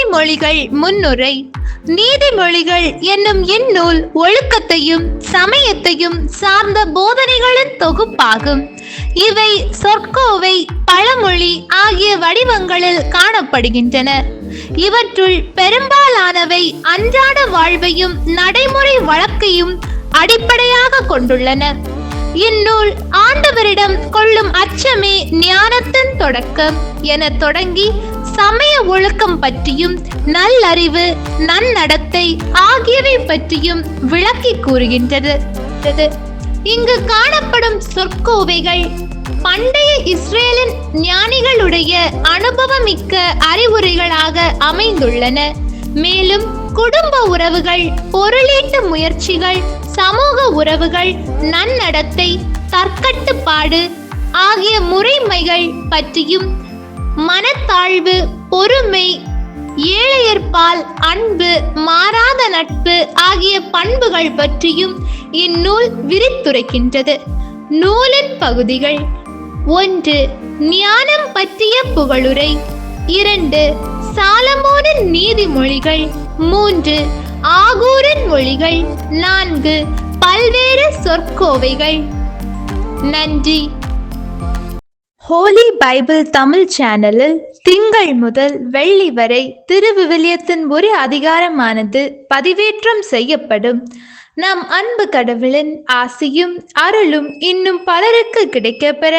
நீதிமொழிகள் முன்னுரை. நீதிமொழிகள் என்னும் இந்நூல் ஒழுக்கத்தையும் சமயத்தையும் சார்ந்த போதனைகளின் தொகுப்பாகும். இவை சொற்கோவை, பழமொழி ஆகிய வடிவங்களில் காணப்படுகின்றன. இவற்றுள் பெரும்பாலானவை அன்றாட வாழ்வையும் நடைமுறை வழக்கையும் அடிப்படையாக கொண்டுள்ளன. இந்நூல் ஆண்டவரிடம் கொள்ளும் அச்சமே ஞானத்தின் தொடக்கம் என தொடங்கி சமய ஒழுக்கம் பற்றியும் நல்லறிவு, நன்னடத்தை ஆகியவை பற்றியும் விளக்கி கூறுகின்றது. இங்கு காணப்படும் சொற்கோவைகள் பண்டைய இஸ்ரேலின் ஞானிகளுடைய அனுபவமிக்க அறிவுரைகளாக அமைந்துள்ளன. மேலும் குடும்ப உறவுகள், பொருளீட்டு முயற்சிகள், சமூக உறவுகள், நன்னடத்தை, தற்கட்டுப்பாடு ஆகிய முறைமைகள் பற்றியும், மனத்தாழ்வு, பொறுமை, ஏழையர்பால் அன்பு, மாறாத நட்பு ஆகிய பண்புகள் பற்றியும் இந்நூல் விரித்துரைக்கின்றது. நூலின் பகுதிகள்: 1. ஞானம் பற்றிய புகழுரை. 2. சாலமோனின் நீதிமொழிகள். 3. ஆகூரின் மொழிகள். 4. பல்வேறு சொற்கோவைகள். நன்றி. ஹோலி பைபிள் தமிழ் சேனலில் திங்கள் முதல் வெள்ளி வரை திருவிவிலியத்தின் ஒரு அதிகாரமானது பதிவேற்றம் செய்யப்படும். நம் அன்பு கடவுளின் ஆசியும் அருளும் இன்னும் பலருக்கு கிடைக்கப்பெற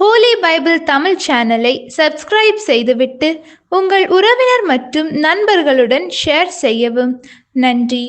ஹோலி பைபிள் தமிழ் சேனலை சப்ஸ்கிரைப் செய்துவிட்டு உங்கள் உறவினர் மற்றும் நண்பர்களுடன் ஷேர் செய்யவும். நன்றி.